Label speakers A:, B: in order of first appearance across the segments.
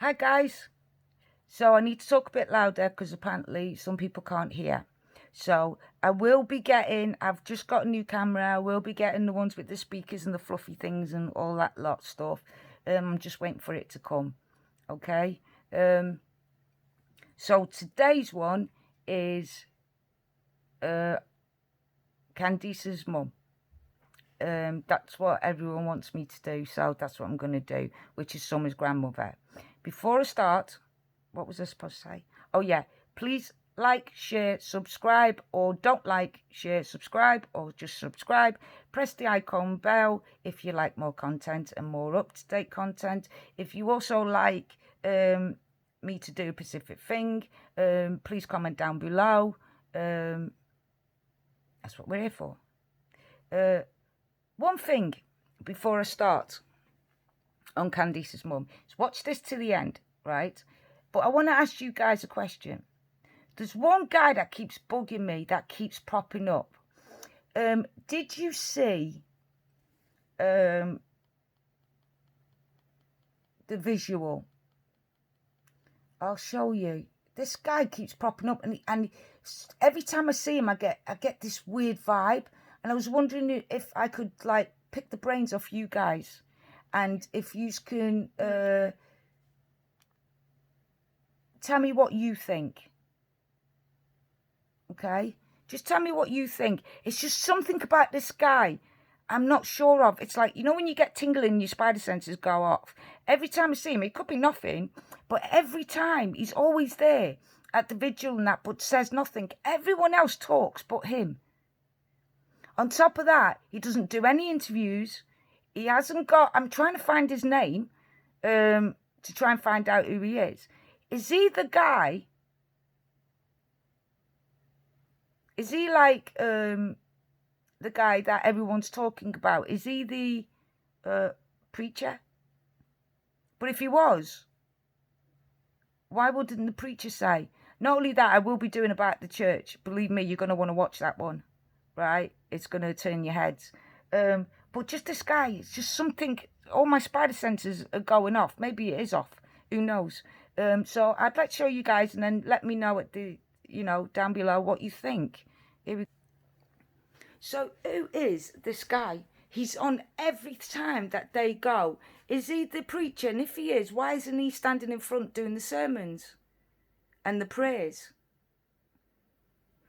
A: Hi guys. So I need to talk a bit louder because apparently some people can't hear. So I've just got a new camera. I will be getting the ones with the speakers and the fluffy things and all that lot of stuff. I'm just waiting for it to come. Okay. So today's one is Candice's mum. That's what everyone wants me to do, so that's what I'm going to do, which is Summer's grandmother. Before I start, what was I supposed to say? Oh yeah, please like, share, subscribe, or don't like, share, subscribe, or just subscribe. Press the icon bell if you like more content and more up-to-date content. If you also like me to do a specific thing, please comment down below. That's what we're here for. One thing before I start on Candice's mum is watch this to the end, right? But I want to ask you guys a question. There's one guy that keeps bugging me, that keeps popping up. Did you see the visual? I'll show you. This guy keeps popping up, and every time I see him, I get this weird vibe. And I was wondering if I could like pick the brains off you guys, and if you can tell me what you think. Okay, just tell me what you think. It's just something about this guy I'm not sure of. It's like, you know, when you get tingling, your spider senses go off. Every time I see him, it could be nothing, but every time he's always there at the vigil and that, but says nothing. Everyone else talks but him. On top of that, he doesn't do any interviews. He hasn't got... I'm trying to find his name to try and find out who he is. Is he the guy... Is he like the guy that everyone's talking about? Is he the preacher? But if he was, why wouldn't the preacher say? Not only that, I will be doing about the church. Believe me, you're going to want to watch that one, right? It's going to turn your heads. But just this guy, it's just something... All my spider senses are going off. Maybe it is off. Who knows? So I'd like to show you guys, and then let me know at the... down below what you think. So who is this guy? He's on every time that they go. Is he the preacher? And if he is, why isn't he standing in front doing the sermons and the prayers?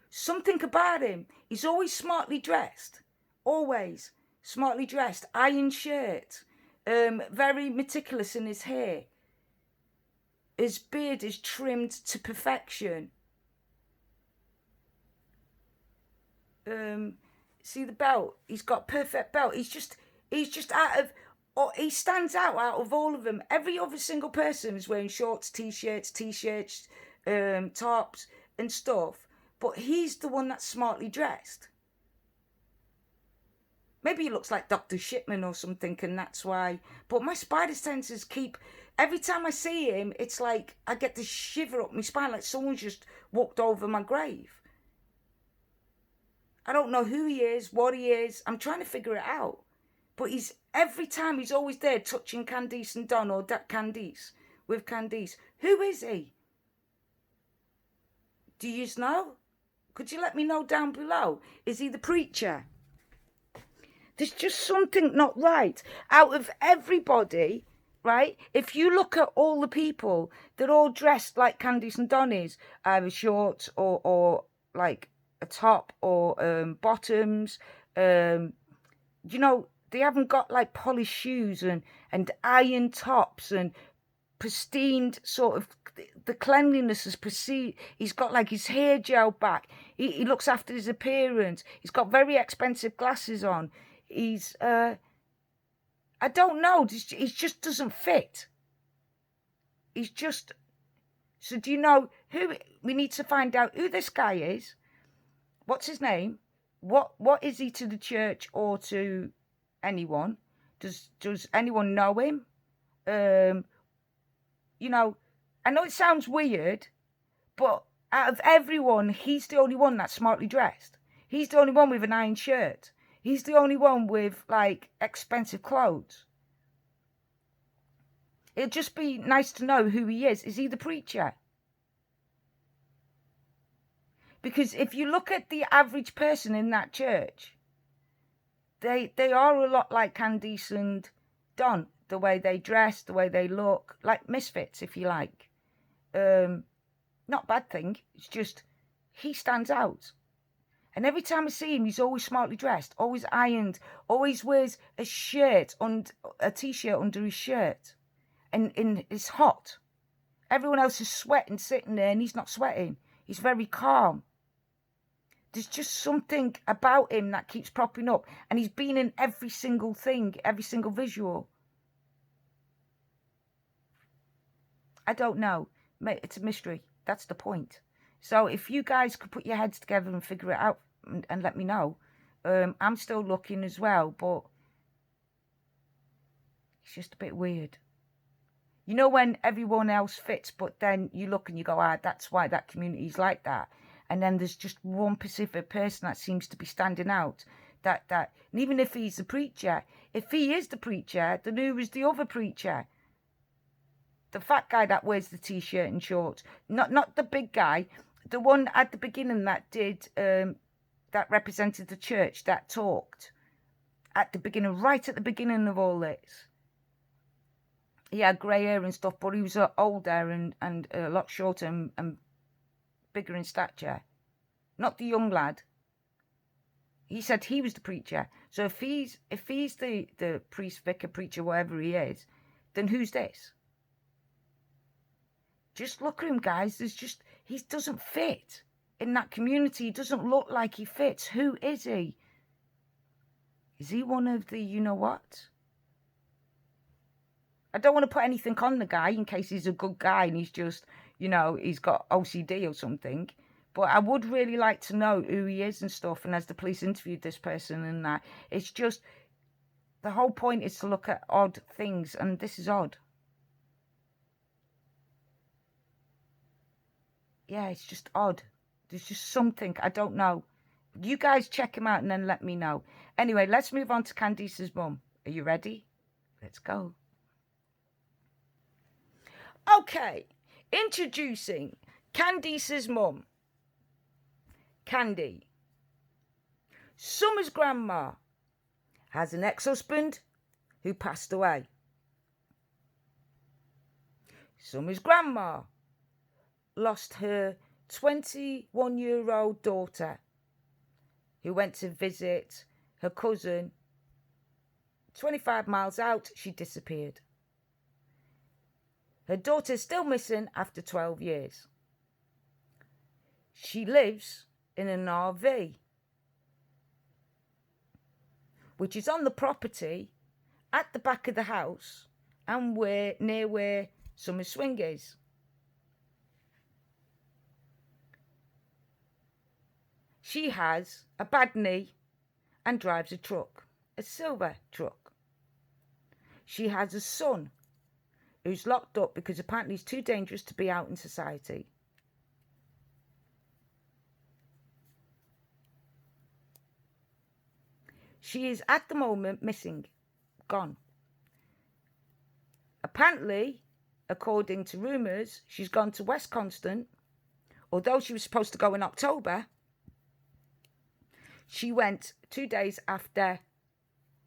A: Something about him. He's always smartly dressed. Always smartly dressed. Iron shirt. Very meticulous in his hair. His beard is trimmed to perfection. See the belt? He's got perfect belt. He's just out of... he stands out of all of them. Every other single person is wearing shorts, t-shirts, tops and stuff. But he's the one that's smartly dressed. Maybe he looks like Dr. Shipman or something, and that's why. But my spider senses keep... Every time I see him, it's like I get this shiver up my spine, like someone's just walked over my grave. I don't know who he is, what he is. I'm trying to figure it out. But every time he's always there touching Candice and Don, or Candice, with Candice. Who is he? Do you know? Could you let me know down below? Is he the preacher? There's just something not right. Out of everybody, right? If you look at all the people, they're all dressed like Candice and Don is. Either shorts or like a top or bottoms. They haven't got like polished shoes and iron tops and pristine sort of... The cleanliness is pristine. He's got like his hair gel back. He looks after his appearance. He's got very expensive glasses on. He's I don't know. He just doesn't fit. He's just... So do you know who... We need to find out who this guy is. What's his name? What is he to the church or to anyone? Does anyone know him? I know it sounds weird, but out of everyone, he's the only one that's smartly dressed. He's the only one with an iron shirt. He's the only one with like expensive clothes. It'd just be nice to know who he is. Is he the preacher? Because if you look at the average person in that church, they are a lot like Candice and Don. The way they dress, the way they look, like misfits, if you like. Not a bad thing. It's just he stands out. And every time I see him, he's always smartly dressed, always ironed, always wears a shirt, a t-shirt under his shirt. And it's hot. Everyone else is sweating, sitting there, and he's not sweating. He's very calm. There's just something about him that keeps propping up. And he's been in every single thing, every single visual. I don't know. It's a mystery. That's the point. So if you guys could put your heads together and figure it out and let me know. I'm still looking as well, but it's just a bit weird. You know when everyone else fits, but then you look and you go, that's why that community's like that. And then there's just one specific person that seems to be standing out. And even if he's the preacher, if he is the preacher, then who is the other preacher? The fat guy that wears the t-shirt and shorts. Not the big guy. The one at the beginning that did, that represented the church, that talked. At the beginning, right at the beginning of all this. He had grey hair and stuff, but he was older and a lot shorter and bigger in stature. Not the young lad. He said he was the preacher. So if he's the priest, vicar, preacher, whatever he is, then who's this? Just look at him, guys. He doesn't fit in that community. He doesn't look like he fits. Who is he? Is he one of the you-know-what? I don't want to put anything on the guy in case he's a good guy and he's just, he's got OCD or something. But I would really like to know who he is and stuff. And as the police interviewed this person and that, it's just, the whole point is to look at odd things. And this is odd. Yeah, it's just odd. There's just something. I don't know. You guys check him out and then let me know. Anyway, let's move on to Candice's mum. Are you ready? Let's go. Okay. Introducing Candice's mum. Candy. Summer's grandma has an ex-husband who passed away. Summer's grandma lost her 21-year-old daughter who went to visit her cousin. 25 miles out, she disappeared. Her daughter's still missing after 12 years. She lives in an RV, which is on the property at the back of the house and near where Summer's swing is. She has a bad knee and drives a truck, a silver truck. She has a son who's locked up because apparently he's too dangerous to be out in society. She is at the moment missing, gone. Apparently, according to rumours, she's gone to West Constant. Although she was supposed to go in October, she went 2 days after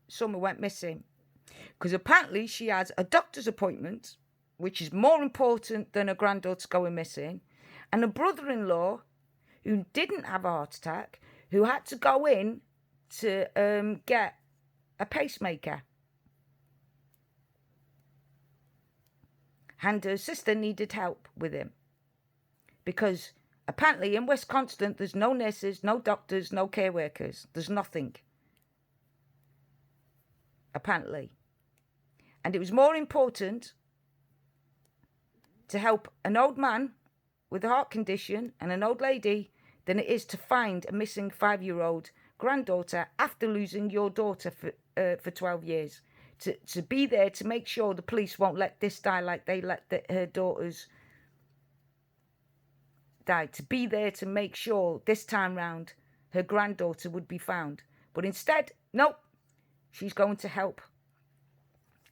A: Summer went missing. Because apparently she has a doctor's appointment, which is more important than her granddaughter going missing, and a brother-in-law who didn't have a heart attack, who had to go in to get a pacemaker. And her sister needed help with him. Because apparently in West Constant, there's no nurses, no doctors, no care workers. There's nothing. Apparently. And it was more important to help an old man with a heart condition and an old lady than it is to find a missing 5-year-old granddaughter after losing your daughter for 12 years. To be there to make sure the police won't let this die like they let her daughters die. To be there to make sure this time round her granddaughter would be found. But instead, nope, she's going to help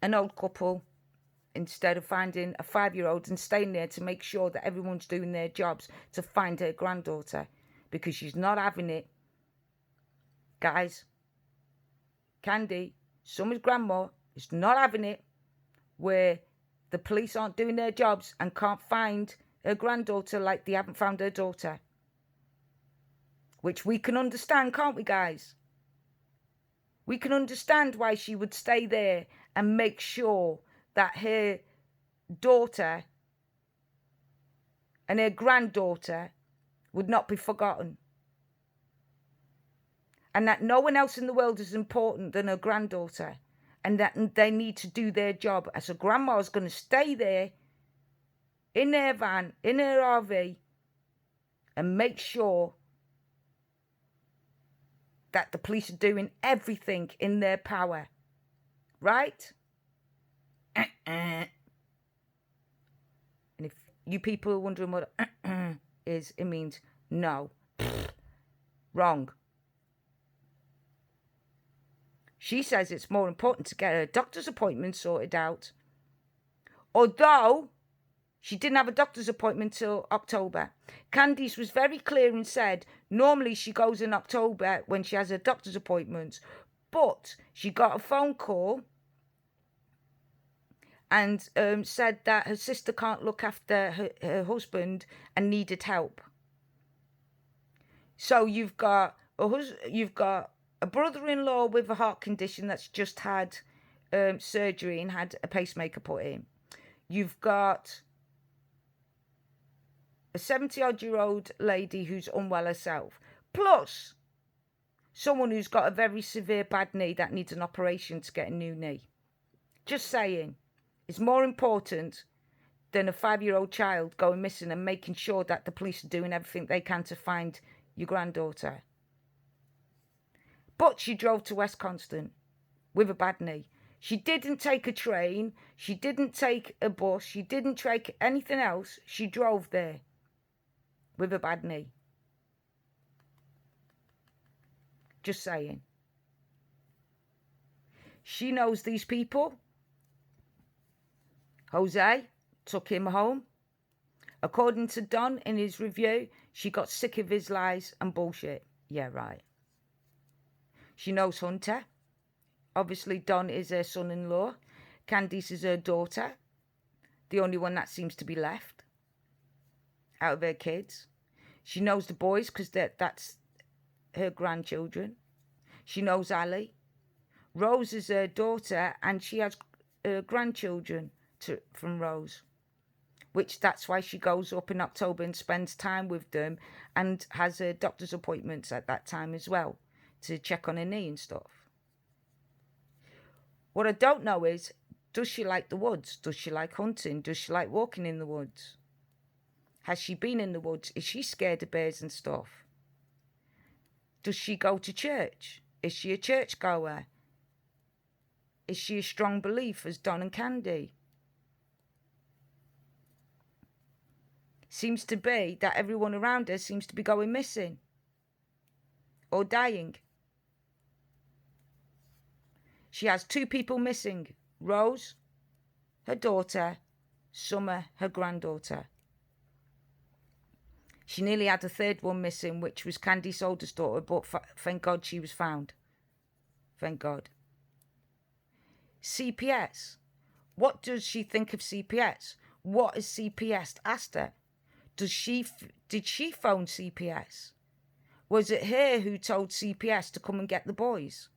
A: an old couple instead of finding a 5-year-old and staying there to make sure that everyone's doing their jobs to find her granddaughter, because she's not having it. Guys, Candy, Summer's grandma, is not having it where the police aren't doing their jobs and can't find her granddaughter like they haven't found her daughter. Which we can understand, can't we, guys? We can understand why she would stay there and make sure that her daughter and her granddaughter would not be forgotten. And that no one else in the world is important than her granddaughter. And that they need to do their job. As a grandma is going to stay there in their van, in her RV, and make sure that the police are doing everything in their power. Right? And if you people are wondering what is, it means no. Wrong. She says it's more important to get her doctor's appointment sorted out. Although she didn't have a doctor's appointment till October. Candice was very clear and said normally she goes in October when she has her doctor's appointments. But she got a phone call and said that her sister can't look after her husband and needed help. So you've got a brother-in-law with a heart condition that's just had surgery and had a pacemaker put in. You've got a 70-odd-year-old lady who's unwell herself. Plus, someone who's got a very severe bad knee that needs an operation to get a new knee. Just saying. It's more important than a 5-year-old child going missing and making sure that the police are doing everything they can to find your granddaughter. But she drove to West Constant with a bad knee. She didn't take a train. She didn't take a bus. She didn't take anything else. She drove there with a bad knee. Just saying. She knows these people. Jose took him home. According to Don in his review, she got sick of his lies and bullshit. Yeah, right. She knows Hunter. Obviously, Don is her son-in-law. Candice is her daughter. The only one that seems to be left out of her kids. She knows the boys because that's her grandchildren. She knows Ali. Rose is her daughter and she has grandchildren from Rose. Which that's why she goes up in October and spends time with them and has her doctor's appointments at that time as well to check on her knee and stuff. What I don't know is, does she like the woods? Does she like hunting? Does she like walking in the woods? Has she been in the woods? Is she scared of bears and stuff? Does she go to church? Is she a churchgoer? Is she a strong believer as Don and Candy? Seems to be that everyone around her seems to be going missing or dying. She has 2 people missing. Rose, her daughter. Summer, her granddaughter. She nearly had a 3rd one missing, which was Candice's oldest daughter, but thank God she was found. Thank God. CPS. What does she think of CPS? What has CPS asked her? Did she phone CPS? Was it her who told CPS to come and get the boys?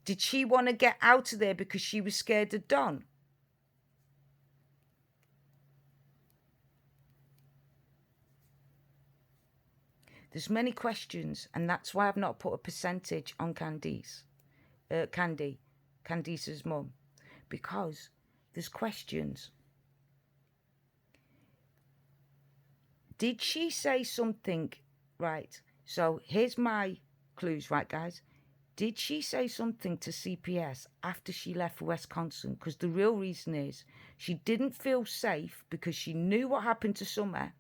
A: Did she want to get out of there because she was scared of Don? There's many questions, and that's why I've not put a percentage on Candice's mum, because there's questions. Did she say something? Right, so here's my clues, right, guys? Did she say something to CPS after she left West Constant? Because the real reason is she didn't feel safe because she knew what happened to Summer.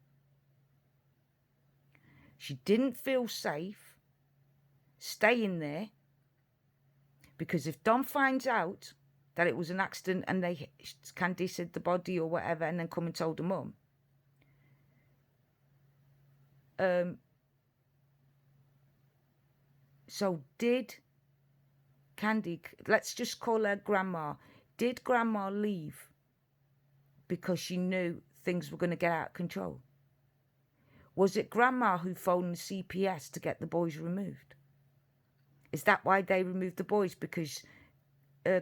A: She didn't feel safe staying there because if Don finds out that it was an accident and Candice hid the body or whatever and then come and told the mum. So did Candy, let's just call her Grandma, did Grandma leave because she knew things were going to get out of control? Was it Grandma who phoned the CPS to get the boys removed? Is that why they removed the boys? Because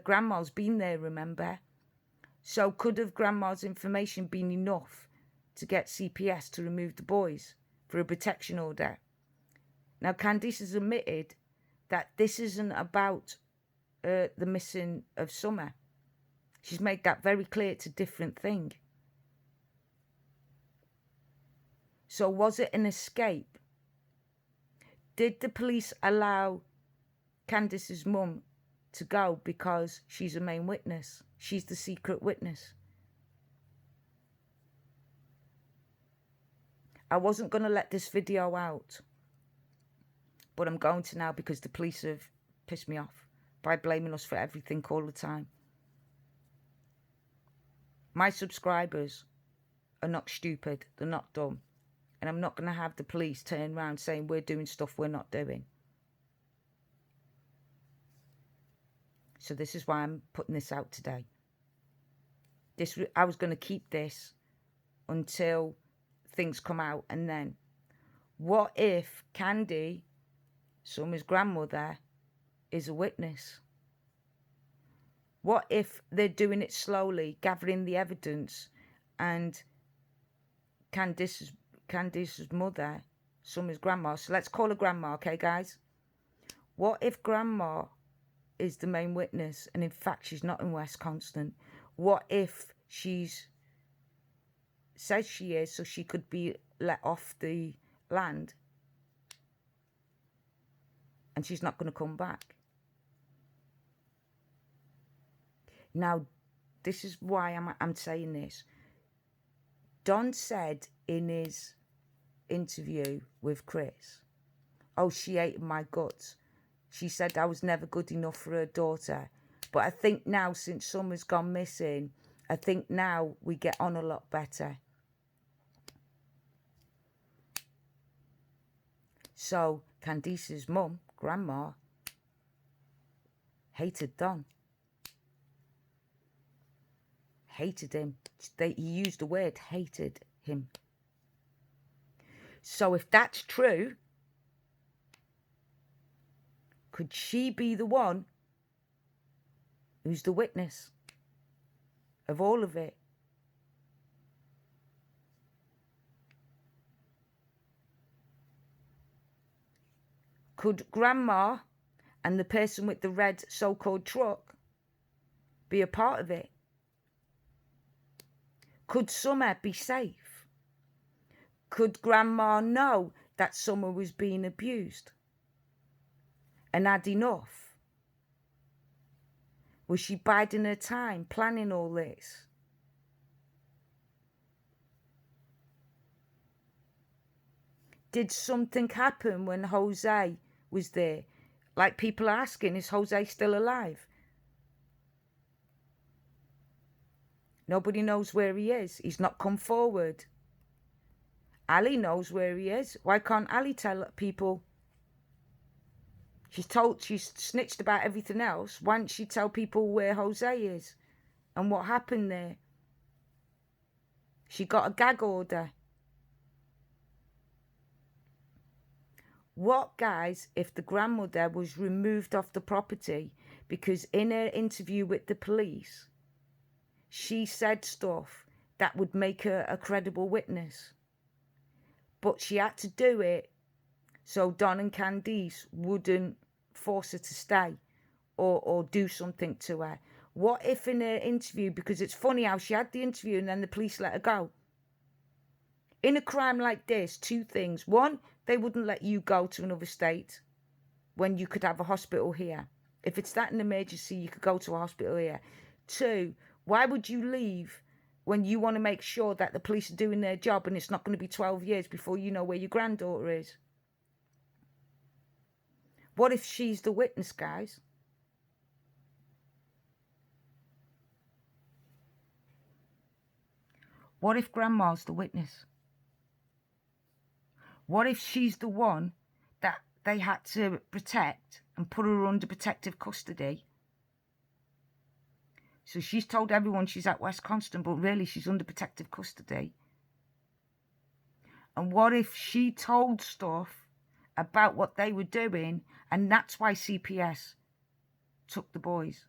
A: Grandma's been there, remember? So could have Grandma's information been enough to get CPS to remove the boys for a protection order? Now, Candice has admitted that this isn't about the missing of Summer. She's made that very clear. It's a different thing. So was it an escape? Did the police allow Candice's mum to go because she's a main witness? She's the secret witness. I wasn't going to let this video out, but I'm going to now because the police have pissed me off by blaming us for everything all the time. My subscribers are not stupid. They're not dumb. And I'm not going to have the police turn around saying we're doing stuff we're not doing. So this is why I'm putting this out today. I was going to keep this until things come out. And then what if Candy, Summer's grandmother, is a witness? What if they're doing it slowly, gathering the evidence, and Candice's mother, Summer's grandma, so let's call her Grandma, okay, guys? What if Grandma is the main witness, and in fact she's not in West Constant? What if says she is, so she could be let off the land, and she's not going to come back? Now, this is why I'm saying this. Don said in his interview with Chris, oh, she ate my guts. She said I was never good enough for her daughter. But I think now, since Summer's gone missing, I think now we get on a lot better. So Candice's mum, Grandma, hated Don. Hated him. He used the word hated him. So if that's true, could she be the one who's the witness of all of it? Could Grandma and the person with the red so-called truck be a part of it? Could Summer be safe? Could Grandma know that Summer was being abused and had enough? Was she biding her time, planning all this? Did something happen when Jose was there? Like, people are asking, is Jose still alive? Nobody knows where he is. He's not come forward. Ali knows where he is. Why can't Ali tell people? She's snitched about everything else. Why don't she tell people where Jose is and what happened there? She got a gag order. What, guys, if the grandmother was removed off the property because in her interview with the police, she said stuff that would make her a credible witness? But she had to do it so Don and Candice wouldn't force her to stay or do something to her. What if in her interview, because it's funny how she had the interview and then the police let her go. In a crime like this, two things. One, they wouldn't let you go to another state when you could have a hospital here. If it's that an emergency, you could go to a hospital here. Two, why would you leave when you want to make sure that the police are doing their job and it's not going to be 12 years before you know where your granddaughter is? What if she's the witness, guys? What if Grandma's the witness? What if she's the one that they had to protect and put her under protective custody? So she's told everyone she's at West Constant, but really she's under protective custody. And what if she told stuff about what they were doing, and that's why CPS took the boys?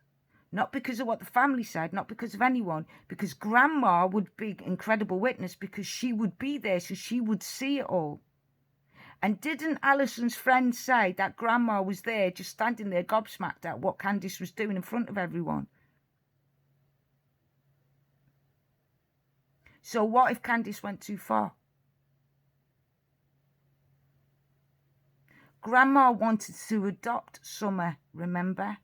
A: Not because of what the family said, not because of anyone, because Grandma would be an incredible witness, because she would be there, so she would see it all. And didn't Alison's friend say that Grandma was there, just standing there gobsmacked at what Candice was doing in front of everyone? So what if Candice went too far? Grandma wanted to adopt Summer, remember?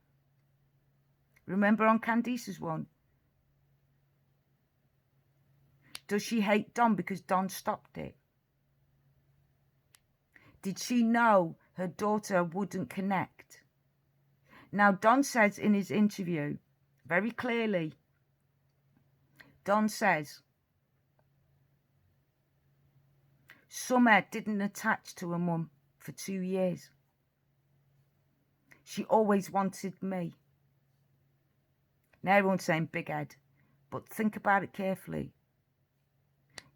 A: Remember on Candice's one? Does she hate Don because Don stopped it? Did she know her daughter wouldn't connect? Now, Don says in his interview, very clearly, Don says, Summer didn't attach to her mum for 2 years. She always wanted me. Now everyone's saying big head, but think about it carefully.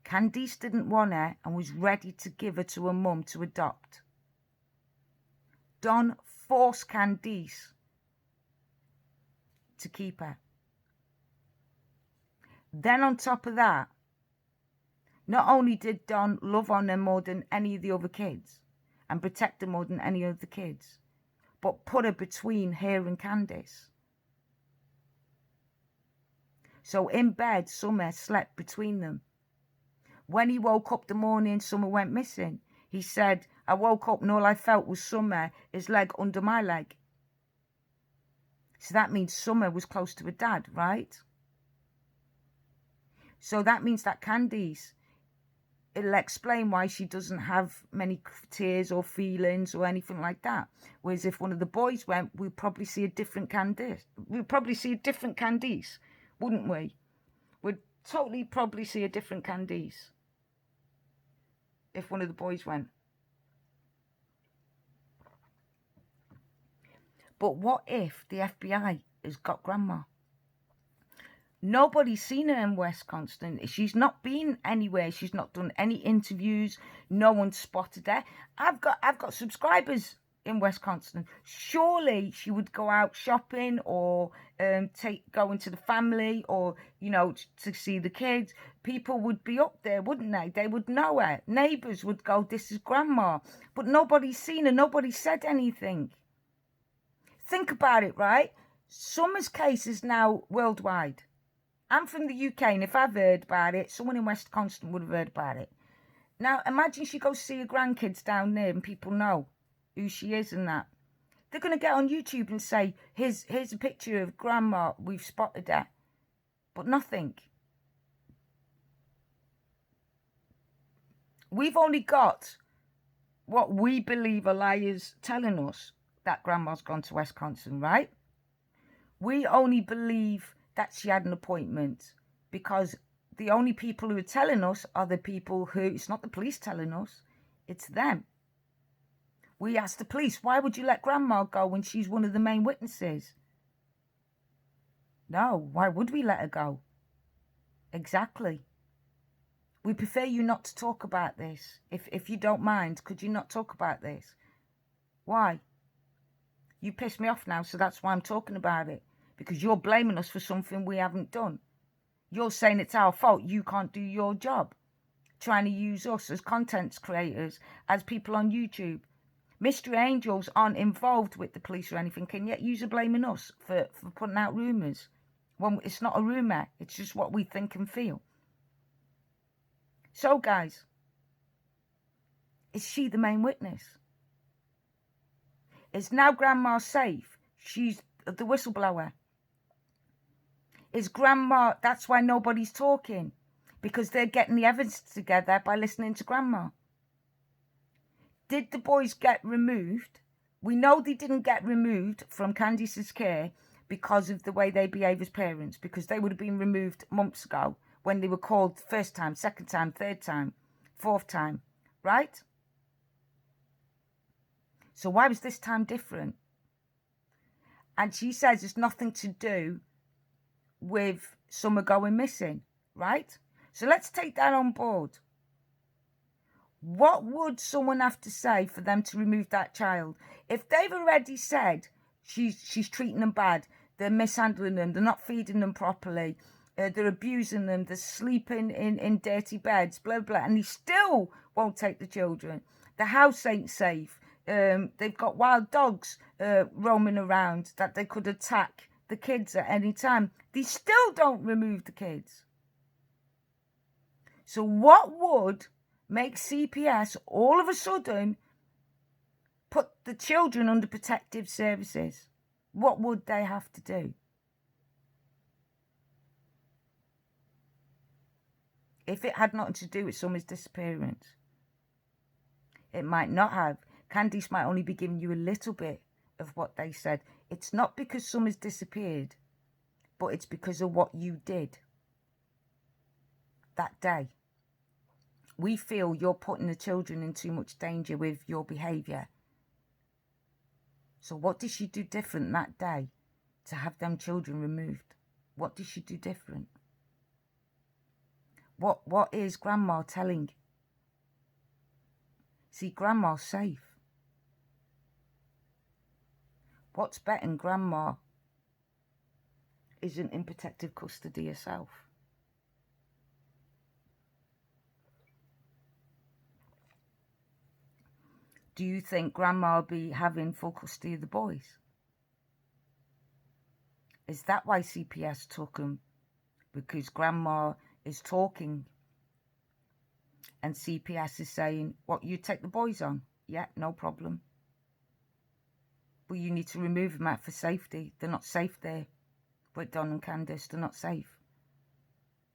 A: Candice didn't want her and was ready to give her to her mum to adopt. Don forced Candice to keep her. Then on top of that, not only did Don love on her more than any of the other kids and protect her more than any of the kids, but put her between her and Candice. So in bed, Summer slept between them. When he woke up the morning Summer went missing, he said, I woke up and all I felt was Summer, his leg under my leg. So that means Summer was close to her dad, right? So that means that Candice, it'll explain why she doesn't have many tears or feelings or anything like that. Whereas if one of the boys went, we'd probably see a different Candice. We'd probably see a different Candice, wouldn't we? We'd totally probably see a different Candice if one of the boys went. But what if the FBI has got Grandma? Nobody's seen her in West Constant. She's not been anywhere. She's not done any interviews. No one spotted her. I've got subscribers in West Constant. Surely she would go out shopping or go into the family or, you know, to see the kids. People would be up there, wouldn't they? They would know her. Neighbours would go, this is Grandma. But nobody's seen her. Nobody said anything. Think about it, right? Summer's case is now worldwide. I'm from the UK, and if I've heard about it, someone in West Constant would have heard about it. Now, imagine she goes to see her grandkids down there and people know who she is and that. They're going to get on YouTube and say, here's a picture of Grandma, we've spotted her. But nothing. We've only got what we believe are liars telling us, that Grandma's gone to West Constant, right? We only believe that she had an appointment because the only people who are telling us are the people who, it's not the police telling us, it's them. We asked the police, why would you let Grandma go when she's one of the main witnesses? No, why would we let her go? Exactly. We prefer you not to talk about this. If you don't mind, could you not talk about this? Why? You pissed me off now, so that's why I'm talking about it. Because you're blaming us for something we haven't done. You're saying it's our fault. You can't do your job. Trying to use us as content creators, as people on YouTube. Mystery Angels aren't involved with the police or anything, and yet you're blaming us for putting out rumours. Well, it's not a rumour. It's just what we think and feel. So, guys, is she the main witness? Is now Grandma safe? She's the whistleblower. Is Grandma, that's why nobody's talking, because they're getting the evidence together by listening to Grandma. Did the boys get removed? We know they didn't get removed from Candice's care because of the way they behave as parents, because they would have been removed months ago when they were called first time, second time, third time, fourth time, right? So why was this time different? And she says it's nothing to do with Summer going missing, right? So let's take that on board. What would someone have to say for them to remove that child? If they've already said she's treating them bad, they're mishandling them, they're not feeding them properly, they're abusing them, they're sleeping in dirty beds, blah, blah, and he still won't take the children. The house ain't safe. They've got wild dogs roaming around that they could attack the kids at any time. They still don't remove the kids. So what would make CPS all of a sudden put the children under protective services? What would they have to do? If it had nothing to do with Summer's disappearance. It might not have. Candice might only be giving you a little bit of what they said. It's not because Summer's disappeared, but it's because of what you did that day. We feel you're putting the children in too much danger with your behaviour. So what did she do different that day to have them children removed? What did she do different? What is Grandma telling? See, Grandma's safe. What's betting Grandma isn't in protective custody herself? Do you think Grandma will be having full custody of the boys? Is that why CPS took them? Because Grandma is talking and CPS is saying, what, you take the boys on? Yeah, no problem. But you need to remove them out for safety. They're not safe there. With Don and Candice, they're not safe.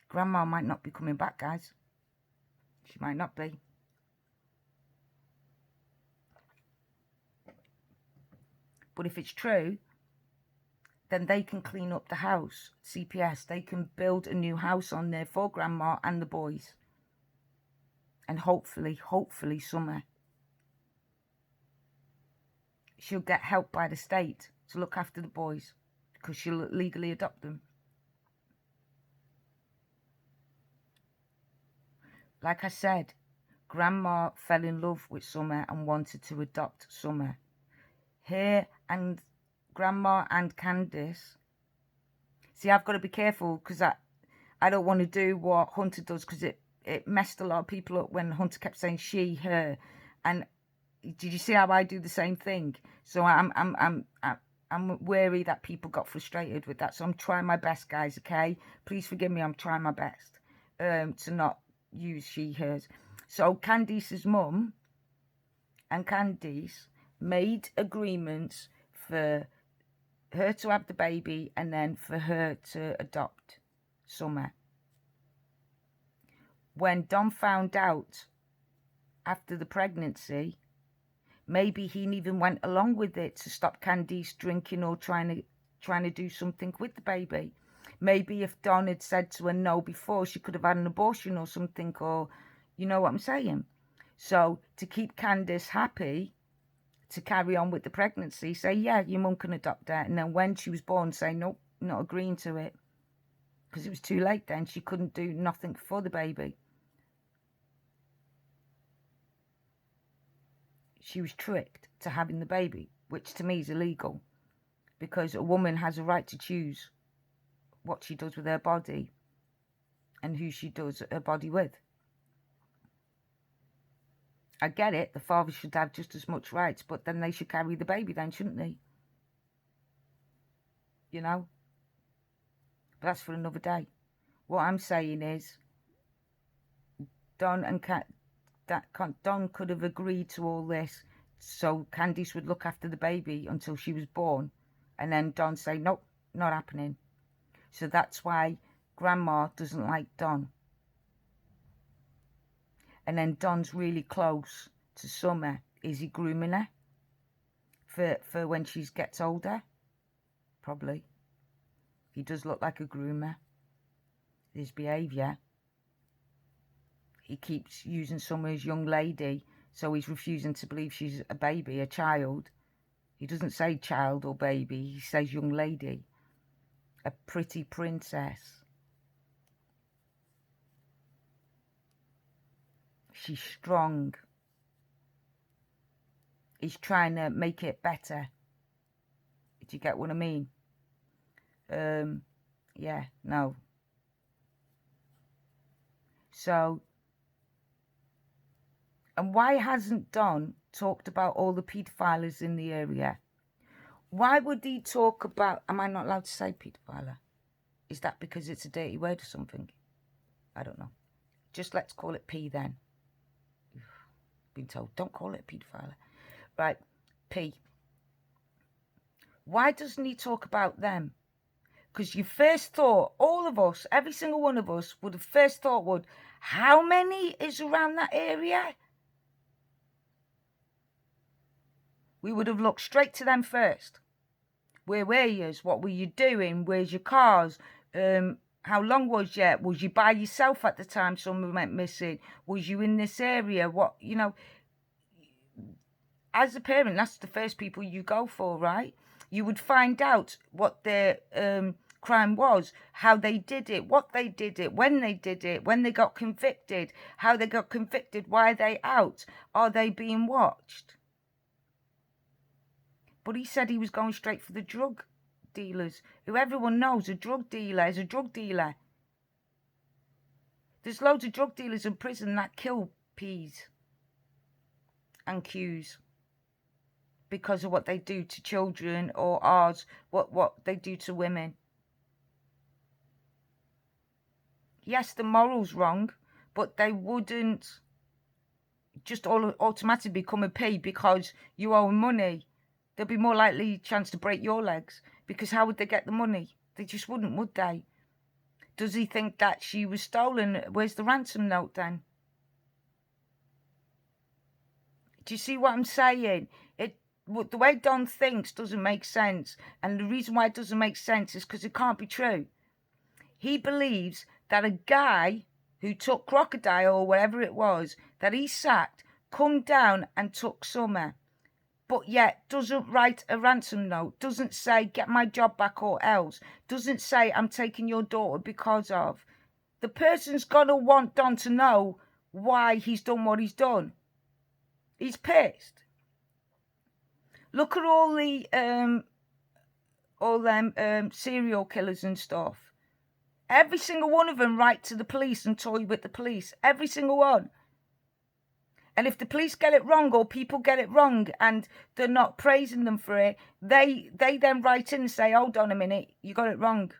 A: Grandma might not be coming back, guys. She might not be. But if it's true, then they can clean up the house. CPS, they can build a new house on there for Grandma and the boys. And hopefully Summer, she'll get help by the state to look after the boys because she'll legally adopt them. Like I said, Grandma fell in love with Summer and wanted to adopt Summer. Her and Grandma and Candice. See, I've got to be careful because I don't want to do what Hunter does because it messed a lot of people up when Hunter kept saying she, her. And did you see how I do the same thing? So I'm wary that people got frustrated with that. So I'm trying my best, guys, okay? Please forgive me, I'm trying my best to not use she, hers. So Candice's mum and Candice made agreements for her to have the baby and then for her to adopt Summer. When Don found out after the pregnancy, maybe he even went along with it to stop Candice drinking or trying to do something with the baby. Maybe if Don had said to her no before, she could have had an abortion or something, or you know what I'm saying. So to keep Candice happy to carry on with the pregnancy, say, yeah, your mum can adopt her. And then when she was born, say, nope, not agreeing to it. Because it was too late then. She couldn't do nothing for the baby. She was tricked to having the baby, which to me is illegal. Because a woman has a right to choose what she does with her body and who she does her body with. I get it, the father should have just as much rights, but then they should carry the baby then, shouldn't they? You know? But that's for another day. What I'm saying is, Don could have agreed to all this so Candice would look after the baby until she was born. And then Don say, nope, not happening. So that's why Grandma doesn't like Don. And then Don's really close to Summer. Is he grooming her for when she gets older? Probably. He does look like a groomer. his behaviour. He keeps using Summer as young lady, so he's refusing to believe she's a baby, a child. He doesn't say child or baby, he says young lady. A pretty princess. She's strong. He's trying to make it better. Do you get what I mean? Yeah, no. So, and why hasn't Don talked about all the paedophilers in the area? Why would he talk about, am I not allowed to say paedophiler? Is that because it's a dirty word or something? I don't know. Just let's call it P then. Been told, don't call it a paedophile. Right, P. Why doesn't he talk about them? Because your first thought, all of us, every single one of us, would have first thought would, how many is around that area? We would have looked straight to them first. Where were you? What were you doing? Where's your cars? How long was you? Was you by yourself at the time someone went missing? Was you in this area? What, you know, as a parent, that's the first people you go for, right? You would find out what their crime was, how they did it, what they did it, when they got convicted, how they got convicted, why are they out, are they being watched? But he said he was going straight for the drug dealers, who everyone knows a drug dealer is a drug dealer. There's loads of drug dealers in prison that kill P's and Q's because of what they do to children or ours, what they do to women. Yes, the moral's wrong, but they wouldn't just automatically become a P because you owe money. There'll be more likely chance to break your legs, because how would they get the money? They just wouldn't, would they? Does he think that she was stolen? Where's the ransom note then? Do you see what I'm saying? The way Don thinks doesn't make sense. And the reason why it doesn't make sense is because it can't be true. He believes that a guy who took Crocodile or whatever it was that he sacked come down and took Summer, but yet doesn't write a ransom note, doesn't say get my job back or else, doesn't say I'm taking your daughter because of. The person's got to want Don to know why he's done what he's done. He's pissed. Look at all them serial killers and stuff. Every single one of them write to the police and toy with the police. Every single one. And if the police get it wrong or people get it wrong and they're not praising them for it, they then write in and say, hold on a minute, you got it wrong.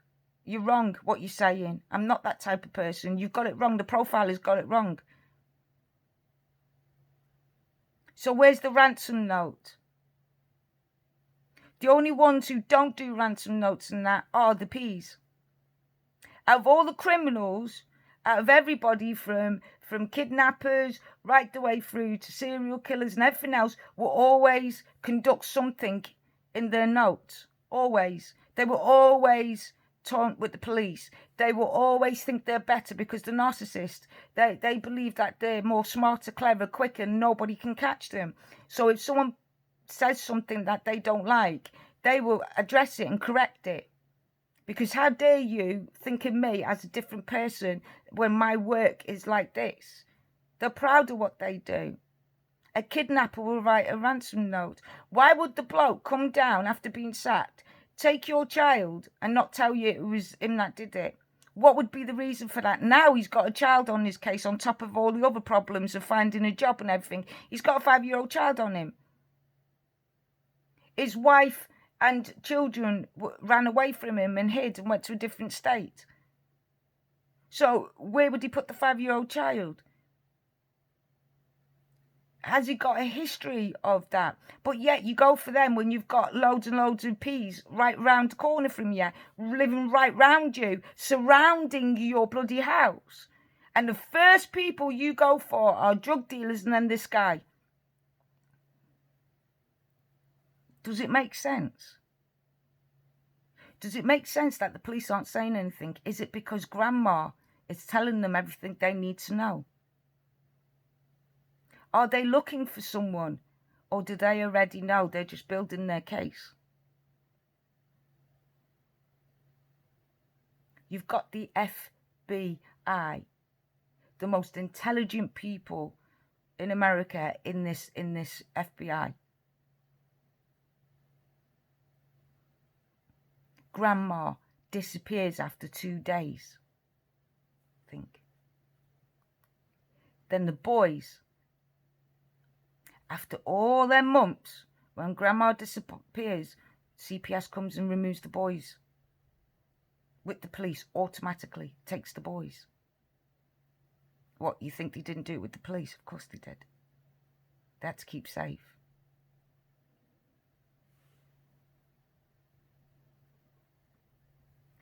A: You're wrong what you're saying. I'm not that type of person. You've got it wrong. The profiler's got it wrong. So where's the ransom note? The only ones who don't do ransom notes and that are the P's. Out of all the criminals, out of everybody from kidnappers right the way through to serial killers and everything else, will always conduct something in their notes. Always. They will always taunt with the police. They will always think they're better because they're narcissists. They believe that they're more smarter, clever, quicker, and nobody can catch them. So if someone says something that they don't like, they will address it and correct it. Because how dare you think of me as a different person when my work is like this? They're proud of what they do. A kidnapper will write a ransom note. Why would the bloke come down after being sacked, take your child and not tell you it was him that did it? What would be the reason for that? Now he's got a child on his case on top of all the other problems of finding a job and everything. He's got a 5-year-old child on him. His wife and children ran away from him and hid and went to a different state. So where would he put the 5-year-old child? Has he got a history of that? But yet you go for them when you've got loads and loads of P's right round the corner from you, living right round you, surrounding your bloody house. And the first people you go for are drug dealers and then this guy. Does it make sense? Does it make sense that the police aren't saying anything? Is it because Grandma It's telling them everything they need to know. Are they looking for someone, or do they already know? They're just building their case. You've got the FBI, the most intelligent people in America in this FBI. Grandma disappears after 2 days, I think. Then the boys, after all their months, when Grandma disappears, CPS comes and removes the boys. With the police, automatically takes the boys. What, you think they didn't do it with the police? Of course they did. They had to keep safe.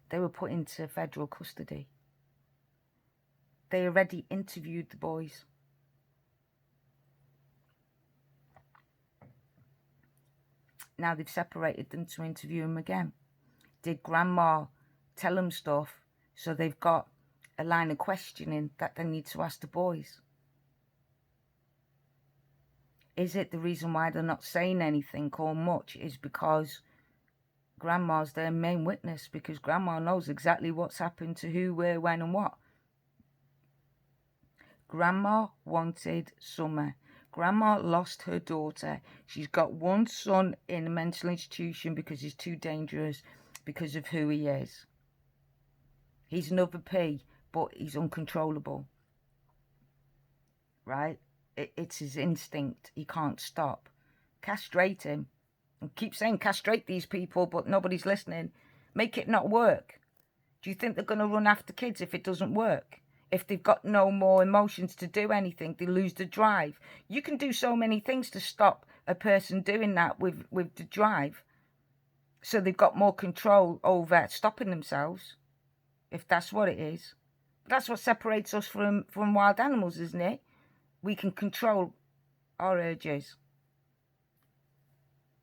A: They were put into federal custody. They already interviewed the boys. Now they've separated them to interview them again. Did Grandma tell them stuff, so they've got a line of questioning that they need to ask the boys? Is it the reason why they're not saying anything or much is because Grandma's their main witness, because Grandma knows exactly what's happened to who, where, when and what? Grandma wanted Summer. Grandma lost her daughter. She's got one son in a mental institution because he's too dangerous because of who he is. He's another P, but he's uncontrollable. Right? It's his instinct. He can't stop. Castrate him. I keep saying castrate these people, but nobody's listening. Make it not work. Do you think they're going to run after kids if it doesn't work? If they've got no more emotions to do anything, they lose the drive. You can do so many things to stop a person doing that with the drive. So they've got more control over stopping themselves, if that's what it is. But that's what separates us from wild animals, isn't it? We can control our urges.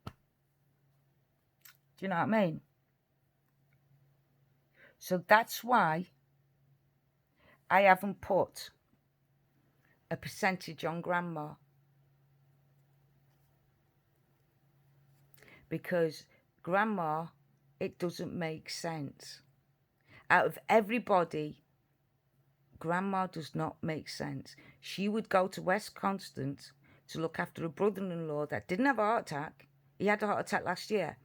A: Do you know what I mean? So that's why I haven't put a percentage on Grandma. Because Grandma, it doesn't make sense. Out of everybody, Grandma does not make sense. She would go to West Constant to look after a brother-in-law that didn't have a heart attack. He had a heart attack last year.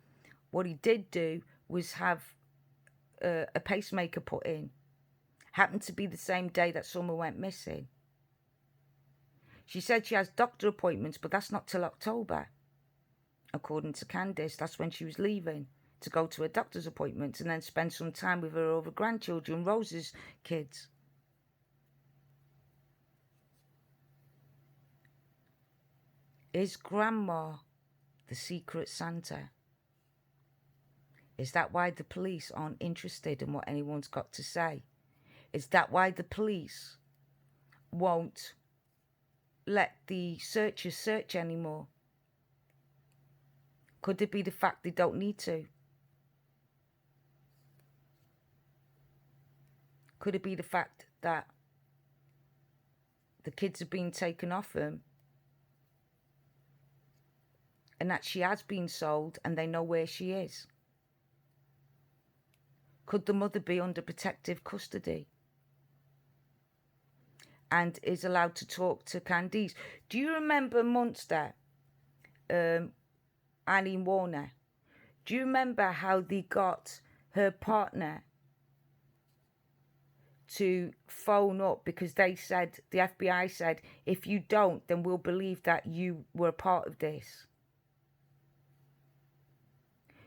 A: What he did do was have a pacemaker put in. Happened to be the same day that Summer went missing. She said she has doctor appointments, but that's not till October. According to Candice, that's when she was leaving to go to her doctor's appointments and then spend some time with her other grandchildren, Rose's kids. Is Grandma the secret Santa? Is that why the police aren't interested in what anyone's got to say? Is that why the police won't let the searchers search anymore? Could it be the fact they don't need to? Could it be the fact that the kids have been taken off them and that she has been sold and they know where she is? Could the mother be under protective custody and is allowed to talk to Candice? Do you remember Munster, Eileen Warner? Do you remember how they got her partner to phone up because they said, the FBI said, if you don't, then we'll believe that you were a part of this.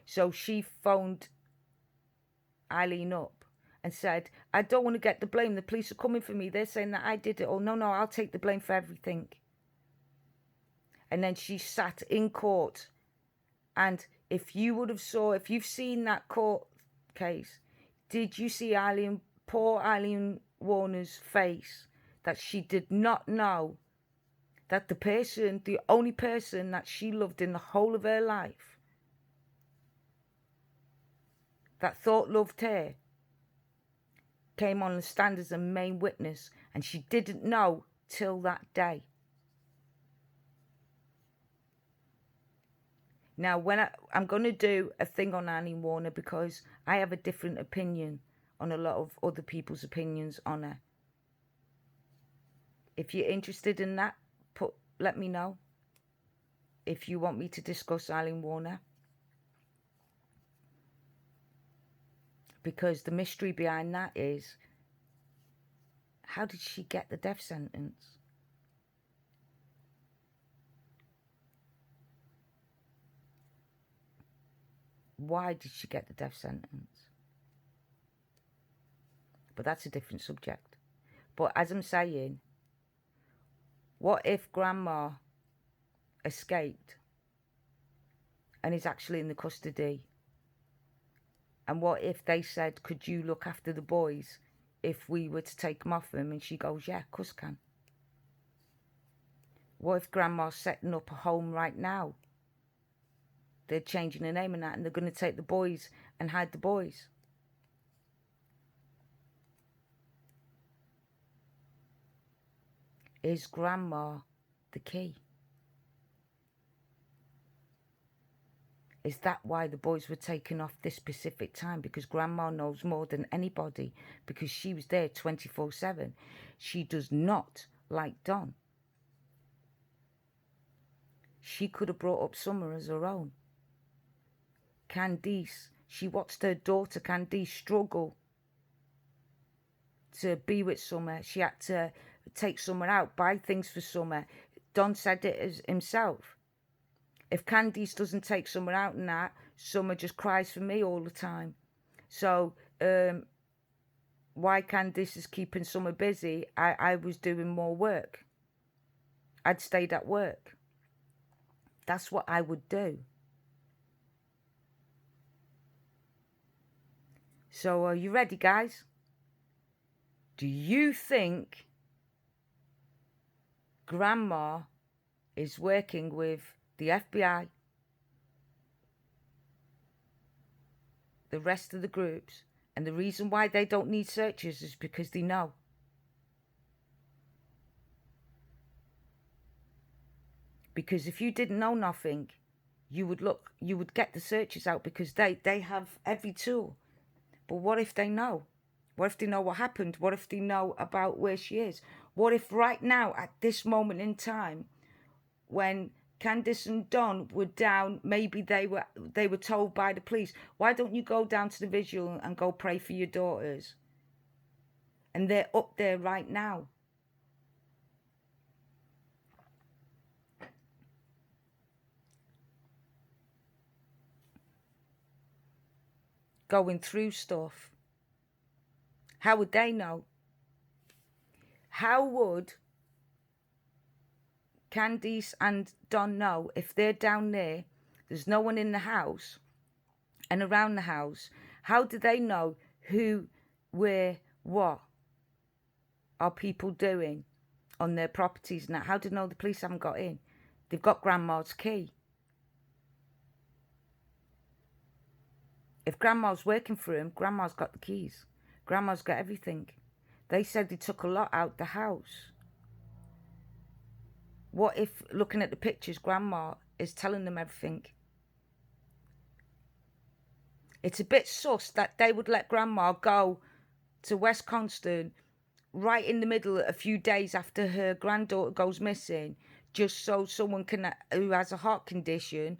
A: So she phoned Eileen up and said, I don't want to get the blame. The police are coming for me. They're saying that I did it. Oh, no, I'll take the blame for everything. And then she sat in court. And if you've seen that court case, did you see poor Eileen Warner's face, that she did not know that the only person that she loved in the whole of her life, that thought loved her, came on the stand as a main witness, and she didn't know till that day. Now, when I'm going to do a thing on Eileen Warner, because I have a different opinion on a lot of other people's opinions on her. If you're interested in that, let me know. If you want me to discuss Eileen Warner. Because the mystery behind that is, how did she get the death sentence? Why did she get the death sentence? But that's a different subject. But as I'm saying, what if Grandma escaped and is actually in the custody? And what if they said, could you look after the boys if we were to take them off him? And she goes, yeah, of course I can. What if Grandma's setting up a home right now? They're changing the name and that, and they're going to take the boys and hide the boys. Is Grandma the key? Is that why the boys were taken off this specific time? Because Grandma knows more than anybody, because she was there 24/7. She does not like Don. She could have brought up Summer as her own. Candice, she watched her daughter Candice struggle to be with Summer. She had to take Summer out, buy things for Summer. Don said it as himself. If Candice doesn't take Summer out and that, Summer just cries for me all the time. So why Candice is keeping Summer busy, I was doing more work. I'd stayed at work. That's what I would do. So are you ready, guys? Do you think Grandma is working with the FBI, the rest of the groups, and the reason why they don't need searches is because they know? Because if you didn't know nothing, you would get the searches out, because they have every tool. But what if they know? What if they know what happened? What if they know about where she is? What if right now, at this moment in time, when Candice and Don were down, maybe they were told by the police, why don't you go down to the vigil and go pray for your daughters? And they're up there right now. Going through stuff. How would they know? How would Candice and Don know if they're down there, there's no one in the house and around the house? How do they know who, where, what are people doing on their properties now? How do they know the police haven't got in? They've got Grandma's key. If Grandma's working for him, Grandma's got the keys. Grandma's got everything. They said they took a lot out the house. What if, looking at the pictures, Grandma is telling them everything? It's a bit sus that they would let Grandma go to West Constant right in the middle, a few days after her granddaughter goes missing, just so someone who has a heart condition,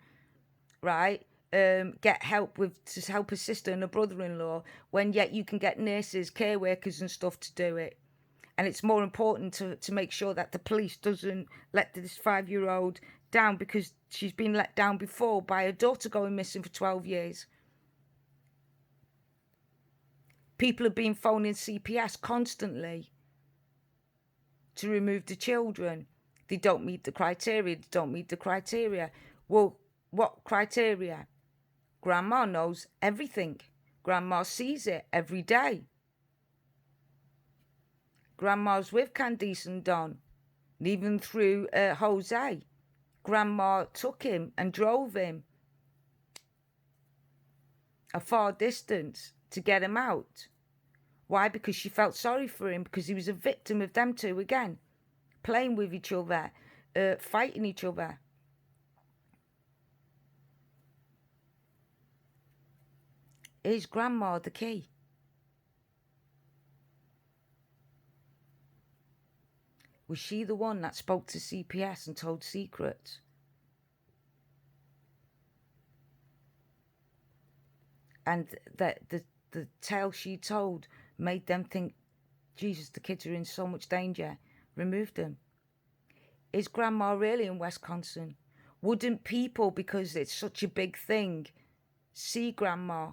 A: right, get help to help her sister and her brother-in-law, when yet you can get nurses, care workers and stuff to do it. And it's more important to make sure that the police doesn't let this 5-year-old down, because she's been let down before by her daughter going missing for 12 years. People have been phoning CPS constantly to remove the children. They don't meet the criteria. They don't meet the criteria. Well, what criteria? Grandma knows everything. Grandma sees it every day. Grandma's with Candice and Don, even through Jose. Grandma took him and drove him a far distance to get him out. Why? Because she felt sorry for him, because he was a victim of them two again, playing with each other, fighting each other. Is grandma the key? Was she the one that spoke to CPS and told secrets? And that the tale she told made them think, Jesus, the kids are in so much danger. Remove them. Is grandma really in Wisconsin? Wouldn't people, because it's such a big thing, see grandma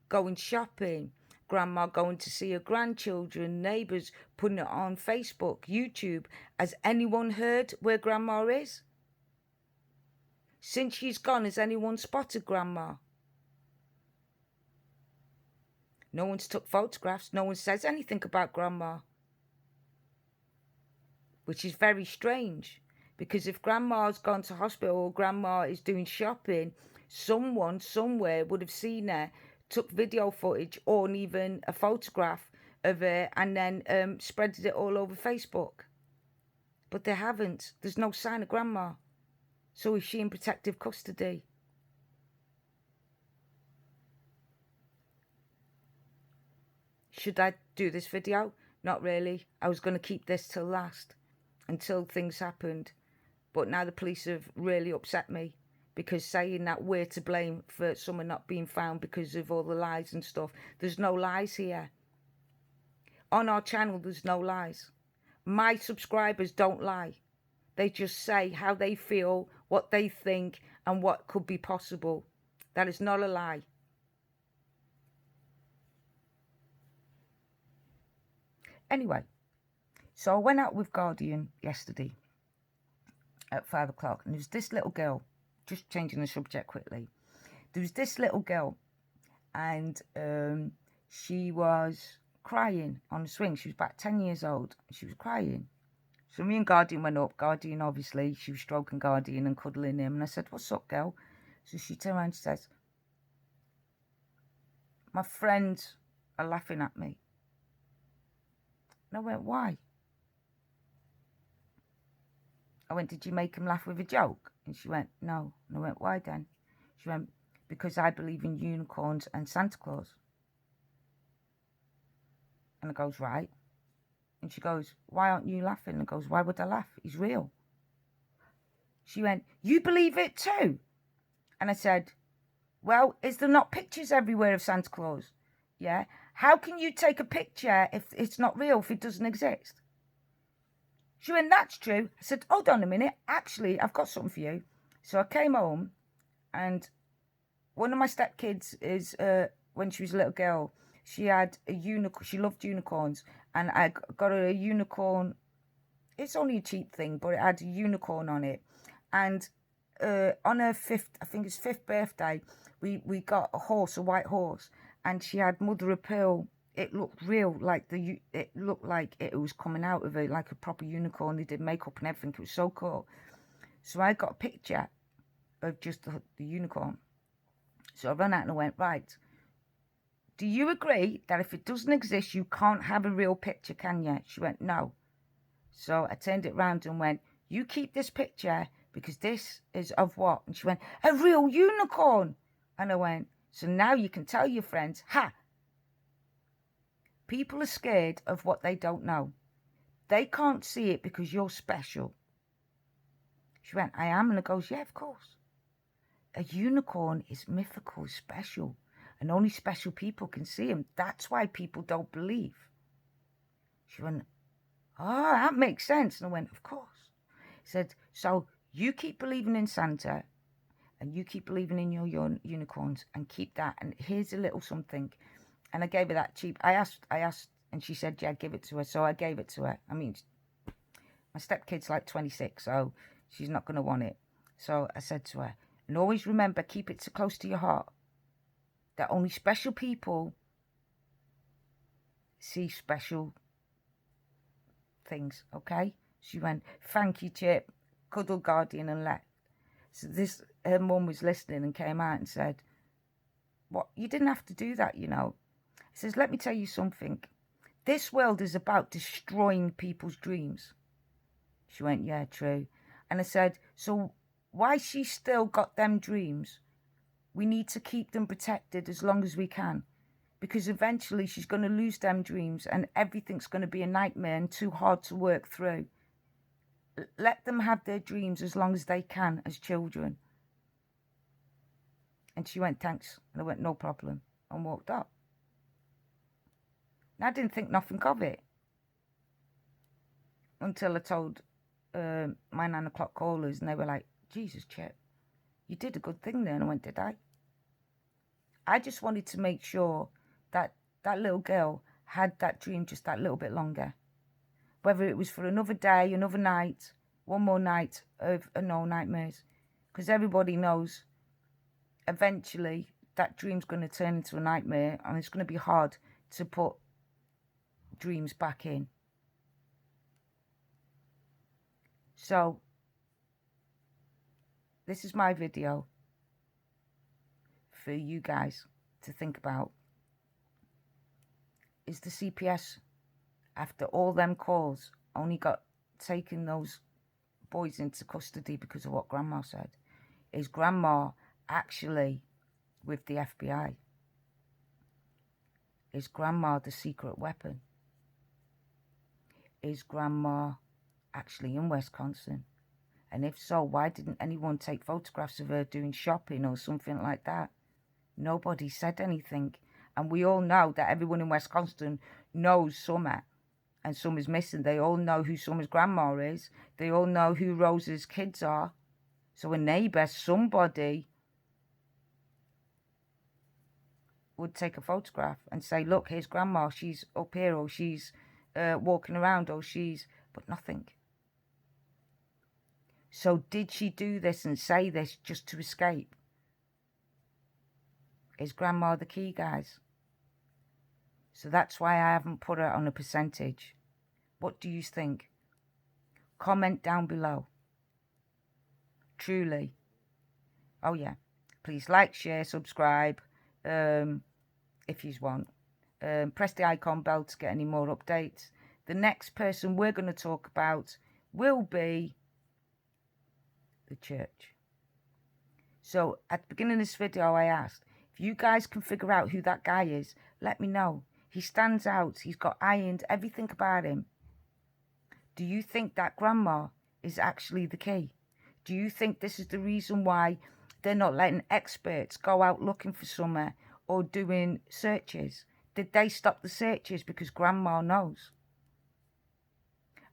A: going shopping, grandma going to see her grandchildren, neighbours putting it on Facebook, YouTube? Has anyone heard where grandma is? Since she's gone, has anyone spotted grandma? No one's took photographs. No one says anything about grandma. Which is very strange. Because if grandma's gone to hospital or grandma is doing shopping, someone somewhere would have seen her, took video footage or even a photograph of her, and then spreaded it all over Facebook. But they haven't. There's no sign of grandma. So is she in protective custody? Should I do this video? Not really. I was going to keep this till last, until things happened. But now the police have really upset me, because saying that we're to blame for someone not being found because of all the lies and stuff. There's no lies here. On our channel, there's no lies. My subscribers don't lie. They just say how they feel, what they think, and what could be possible. That is not a lie. Anyway, so I went out with Guardian yesterday at 5 o'clock, and there was this little girl, just changing the subject quickly. There was this little girl, and she was crying on the swing. She was about 10 years old, and she was crying. So me and Guardian went up. Guardian, obviously, she was stroking Guardian and cuddling him, and I said, "What's up, girl?" So she turned around and says, "My friends are laughing at me." And I went, "Why?" I went, "Did you make them laugh with a joke?" And she went, "No." And I went, "Why then?" She went, "Because I believe in unicorns and Santa Claus." And I goes, "Right." And she goes, "Why aren't you laughing?" And I goes, "Why would I laugh? He's real." She went, "You believe it too?" And I said, "Well, is there not pictures everywhere of Santa Claus? Yeah. How can you take a picture if it's not real, if it doesn't exist?" She went, "That's true." I said, "Hold on a minute. Actually, I've got something for you." So I came home, and one of my stepkids is, when she was a little girl, she had a unicorn. She loved unicorns, and I got her a unicorn. It's only a cheap thing, but it had a unicorn on it. And on her fifth birthday, we got a horse, a white horse, and she had mother of pearl. It looked real, like it looked like it was coming out of it, like a proper unicorn. They did makeup and everything. It was so cool. So I got a picture of just the unicorn. So I ran out and I went, "Right, do you agree that if it doesn't exist, you can't have a real picture, can you?" She went, "No." So I turned it round and went, "You keep this picture, because this is of what?" And she went, "A real unicorn." And I went, "So now you can tell your friends, ha! People are scared of what they don't know. They can't see it because you're special." She went, "I am." And I goes, "Yeah, of course. A unicorn is mythical, special, and only special people can see him. That's why people don't believe." She went, "Oh, that makes sense." And I went, "Of course." He said, "So you keep believing in Santa, and you keep believing in your unicorns, and keep that. And here's a little something." And I gave her that cheap. I asked, and she said, "Yeah, give it to her." So I gave it to her. I mean, my stepkid's like 26, so she's not going to want it. So I said to her, "And always remember, keep it so close to your heart that only special people see special things, okay?" She went, "Thank you, Chip." Cuddle Guardian and left. So her mum was listening and came out and said, "What? You didn't have to do that, you know." He says, "Let me tell you something. This world is about destroying people's dreams. She went, yeah, true. And I said, so why she still got them dreams? We need to keep them protected as long as we can. Because eventually she's going to lose them dreams and everything's going to be a nightmare and too hard to work through. Let them have their dreams as long as they can as children. And she went, thanks. And I went, no problem. And walked up. And I didn't think nothing of it. Until I told my 9 o'clock callers, and they were like, Jesus, Chip, you did a good thing there. And I went, did I? I just wanted to make sure that that little girl had that dream just that little bit longer. Whether it was for another day, another night, one more night of no nightmares. Because everybody knows eventually that dream's going to turn into a nightmare, and it's going to be hard to put dreams back in. So, this is my video for you guys to think about. Is the CPS, after all them calls, only got taking those boys into custody because of what Grandma said? Is Grandma actually with the FBI? Is Grandma the secret weapon? Is Grandma actually in Wisconsin? And if so, why didn't anyone take photographs of her doing shopping or something like that? Nobody said anything. And we all know that everyone in Wisconsin knows Summer. And Summer's missing. They all know who Summer's grandma is. They all know who Rose's kids are. So a neighbour, somebody, would take a photograph and say, look, here's Grandma. She's up here, or she's walking around, or she's... But nothing. So did she do this and say this just to escape? Is Grandma the key, guys? So that's why I haven't put her on a percentage. What do you think? Comment down below. Truly. Oh yeah. Please like, share, subscribe. If you want. Press the icon bell to get any more updates. The next person we're going to talk about will be the church. So at the beginning of this video, I asked, if you guys can figure out who that guy is, let me know. He stands out. He's got ironed everything about him. Do you think that Grandma is actually the key? Do you think this is the reason why they're not letting experts go out looking for Summer or doing searches? Did they stop the searches because Grandma knows?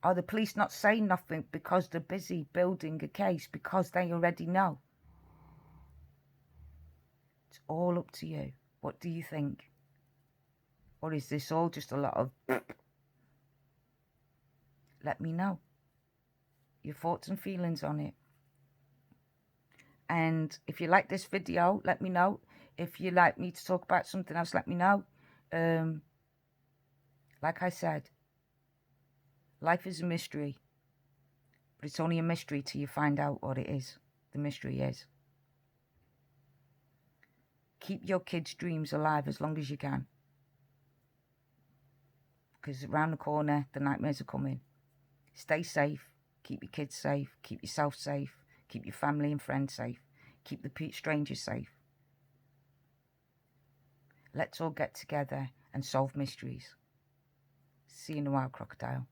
A: Are the police not saying nothing because they're busy building a case because they already know? It's all up to you. What do you think? Or is this all just a lot of... Let me know your thoughts and feelings on it. And if you like this video, let me know. If you'd like me to talk about something else, let me know. Like I said, life is a mystery. But it's only a mystery till you find out what it is. The mystery is. Keep your kids' dreams alive as long as you can. Because around the corner, the nightmares are coming. Stay safe. Keep your kids safe. Keep yourself safe. Keep your family and friends safe. Keep the strangers safe. Let's all get together and solve mysteries. See you in a while, crocodile.